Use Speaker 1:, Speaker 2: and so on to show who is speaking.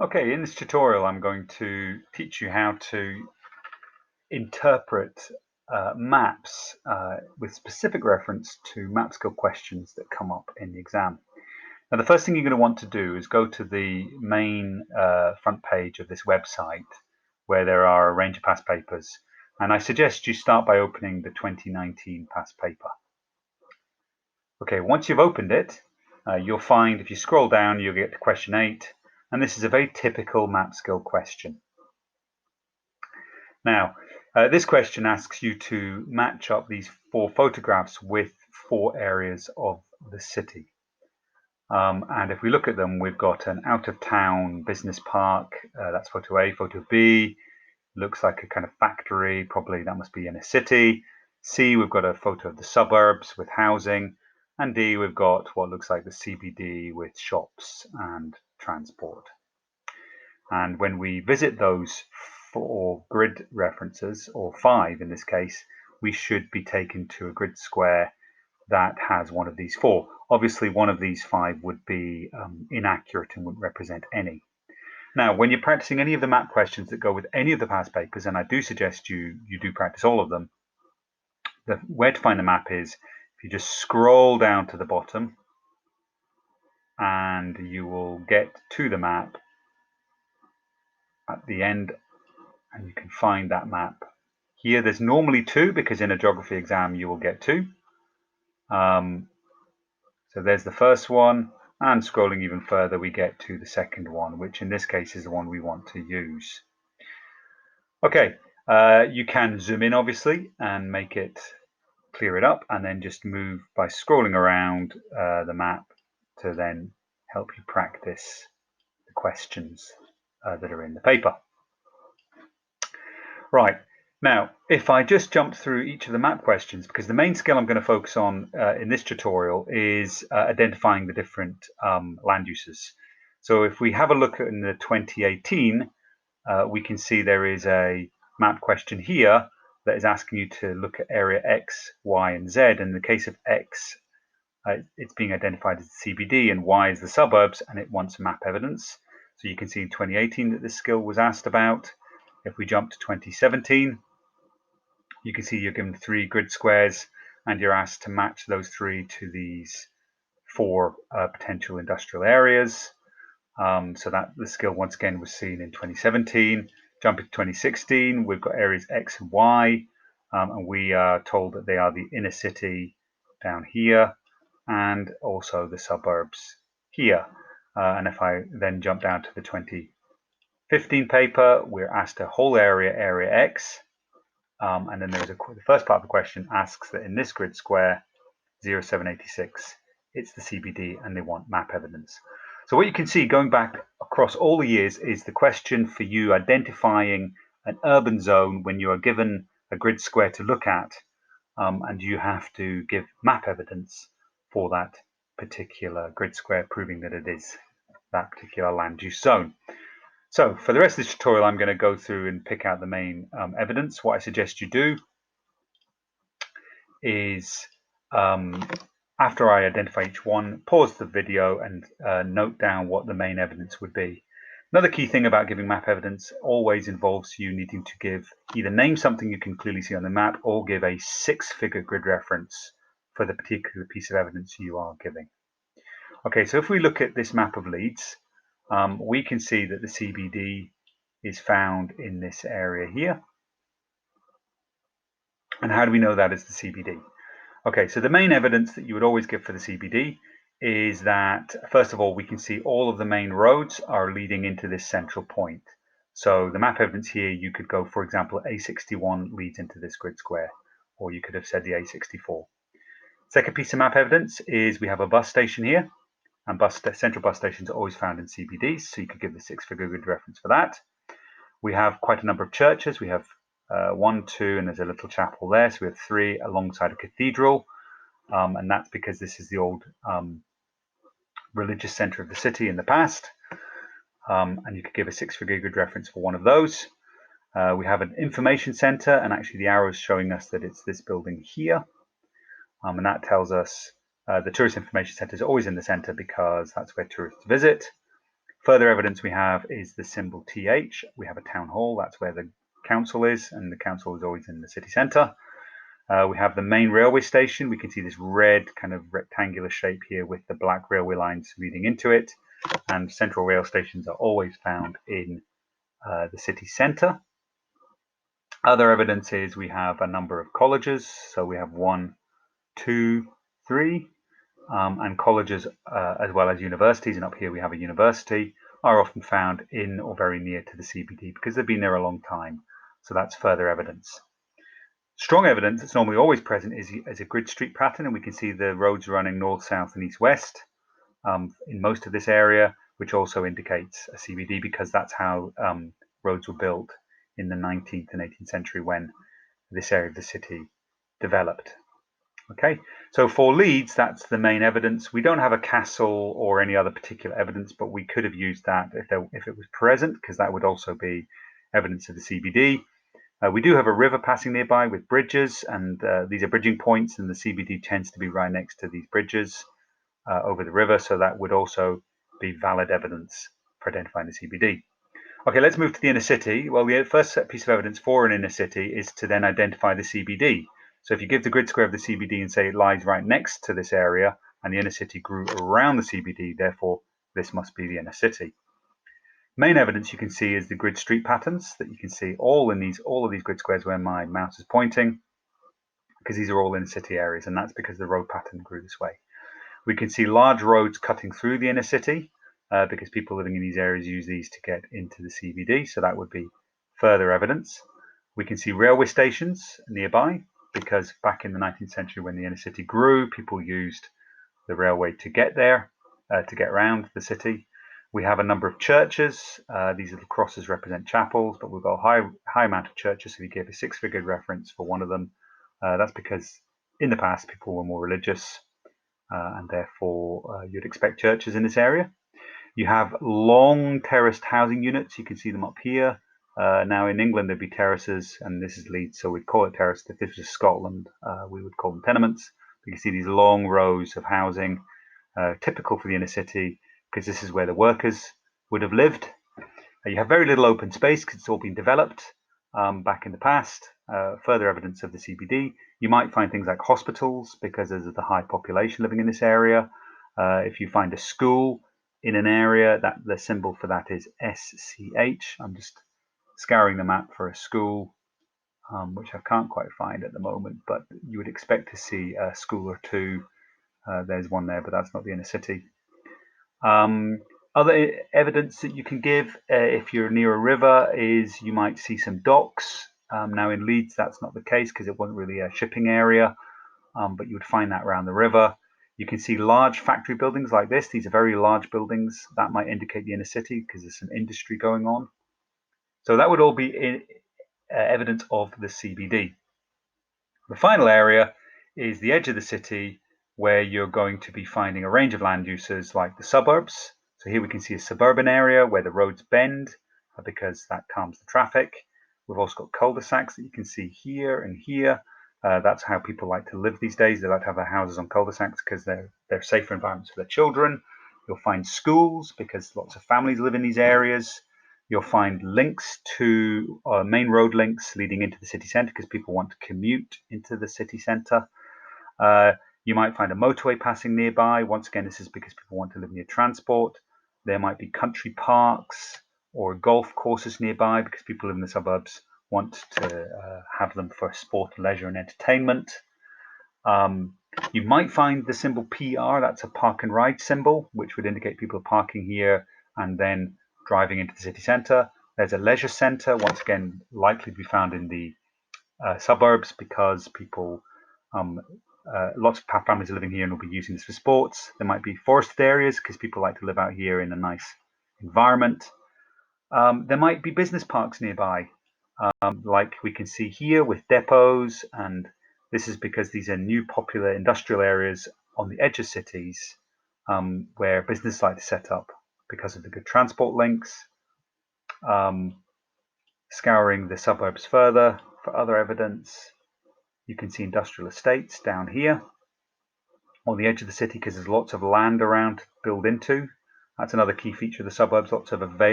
Speaker 1: Okay, in this tutorial I'm going to teach you how to interpret maps with specific reference to Mapskill questions that come up in the exam. Now the first thing you're going to want to do is go to the main front page of this website where there are a range of past papers, and I suggest you start by opening the 2019 past paper. Okay, once you've opened it, you'll find if you scroll down you'll get to question 8, and this is a very typical Mapskill question. Now, this question asks you to match up these 4 photographs with 4 areas of the city. And if we look at them, we've got an out-of-town business park. That's photo A. Photo B looks like a kind of factory. Probably that must be in a city. C, we've got a photo of the suburbs with housing. And D, we've got what looks like the CBD with shops and transport. And when we visit those 4 grid references, or 5 in this case, we should be taken to a grid square that has one of these 4. Obviously, one of these 5 would be inaccurate and wouldn't represent any. Now, when you're practicing any of the map questions that go with any of the past papers, and I do suggest you do practice all of them, where to find the map is if you just scroll down to the bottom and you will get to the map at the end, and you can find that map here. There's normally 2 because in a geography exam you will get 2. So there's the first one, and scrolling even further we get to the second one, which in this case is the one we want to use. Okay, you can zoom in obviously and make it clear it up, and then just move by scrolling around the map to then help you practice the questions that are in the paper. Right, now if I just jump through each of the map questions, because the main skill I'm going to focus on in this tutorial is identifying the different land uses. So if we have a look at in the 2018, we can see there is a map question here that is asking you to look at area X, Y, and Z. In the case of X, it's being identified as the CBD, and Y is the suburbs, and it wants map evidence. So you can see in 2018 that this skill was asked about. If we jump to 2017, you can see you're given 3 grid squares, and you're asked to match those 3 to these 4 potential industrial areas. So that the skill once again was seen in 2017. Jumping to 2016, we've got areas X and Y, and we are told that they are the inner city down here, and also the suburbs here. And if I then jump down to the 2015 paper, we're asked a whole area, area X, and then there's the first part of the question asks that in this grid square 0786, it's the CBD, and they want map evidence. So what you can see going back across all the years is the question for you identifying an urban zone when you are given a grid square to look at, and you have to give map evidence for that particular grid square, proving that it is that particular land use zone. So for the rest of this tutorial, I'm going to go through and pick out the main evidence. What I suggest you do is after I identify each one, pause the video and note down what the main evidence would be. Another key thing about giving map evidence always involves you needing to give either name something you can clearly see on the map or give a 6-figure grid reference for the particular piece of evidence you are giving. Okay, so if we look at this map of Leeds, we can see that the CBD is found in this area here. And how do we know that is the CBD? Okay, so the main evidence that you would always give for the CBD is that, first of all, we can see all of the main roads are leading into this central point. So the map evidence here, you could go, for example, A61 leads into this grid square, or you could have said the A64. Second piece of map evidence is we have a bus station here, and central bus stations are always found in CBDs, so you could give the 6-figure grid reference for that. We have quite a number of churches. We have 1, 2, and there's a little chapel there. So we have 3 alongside a cathedral, and that's because this is the old religious center of the city in the past. And you could give a 6-figure grid reference for one of those. We have an information center, and actually the arrow is showing us that it's this building here. And that tells us the tourist information center is always in the center because that's where tourists visit. Further evidence we have is the symbol TH. We have a town hall, that's where the council is, and the council is always in the city centre. We have the main railway station. We can see this red kind of rectangular shape here with the black railway lines leading into it. And central rail stations are always found in the city centre. Other evidence is we have a number of colleges. So we have 1, 2, 3, and colleges as well as universities. And up here we have a university, are often found in or very near to the CBD because they've been there a long time. So that's further evidence. Strong evidence that's normally always present is a grid street pattern, and we can see the roads running north, south, and east-west in most of this area, which also indicates a CBD because that's how roads were built in the 19th and 18th century when this area of the city developed. Okay, so for Leeds, that's the main evidence. We don't have a castle or any other particular evidence, but we could have used that if it was present, because that would also be evidence of the CBD. We do have a river passing nearby with bridges, and these are bridging points, and the CBD tends to be right next to these bridges over the river, so that would also be valid evidence for identifying the CBD. Okay, let's move to the inner city. Well, the first piece of evidence for an inner city is to then identify the CBD. So if you give the grid square of the CBD and say it lies right next to this area, and the inner city grew around the CBD, therefore this must be the inner city. Main evidence you can see is the grid street patterns that you can see all of these grid squares where my mouse is pointing, because these are all inner city areas, and that's because the road pattern grew this way. We can see large roads cutting through the inner city because people living in these areas use these to get into the CBD, so that would be further evidence. We can see railway stations nearby because back in the 19th century when the inner city grew, people used the railway to get there, to get around the city. We have a number of churches. These little crosses represent chapels, but we've got a high amount of churches. So we gave a 6-figure reference for one of them. That's because in the past people were more religious, and therefore you'd expect churches in this area. You have long terraced housing units. You can see them up here. Now in England there'd be terraces, and this is Leeds, so we'd call it terrace. If this was Scotland, we would call them tenements. You can see these long rows of housing, typical for the inner city, because this is where the workers would have lived. You have very little open space because it's all been developed back in the past. Further evidence of the CBD. You might find things like hospitals because there's the high population living in this area. If you find a school in an area, that the symbol for that is SCH. I'm just scouring the map for a school, which I can't quite find at the moment, but you would expect to see a school or two. There's one there, but that's not the inner city. Other evidence that you can give if you're near a river is you might see some docks. Now in Leeds that's not the case because it wasn't really a shipping area, but you would find that around the river. You can see large factory buildings like this. These are very large buildings. That might indicate the inner city because there's some industry going on. So that would all be evidence of the CBD. The final area is the edge of the city, where you're going to be finding a range of land uses like the suburbs. So here we can see a suburban area where the roads bend because that calms the traffic. We've also got cul-de-sacs that you can see here and here. That's how people like to live these days. They like to have their houses on cul-de-sacs because they're safer environments for their children. You'll find schools because lots of families live in these areas. You'll find links to main road links leading into the city centre because people want to commute into the city centre. You might find a motorway passing nearby. Once again, this is because people want to live near transport. There might be country parks or golf courses nearby because people live in the suburbs want to have them for sport, leisure, and entertainment. You might find the symbol PR, that's a park and ride symbol, which would indicate people are parking here and then driving into the city centre. There's a leisure centre, once again, likely to be found in the suburbs because people, lots of families are living here and will be using this for sports. There might be forested areas because people like to live out here in a nice environment. There might be business parks nearby, like we can see here with depots, and this is because these are new popular industrial areas on the edge of cities where businesses like to set up because of the good transport links. Scouring the suburbs further for other evidence, you can see industrial estates down here on the edge of the city because there's lots of land around to build into. That's another key feature of the suburbs, lots of available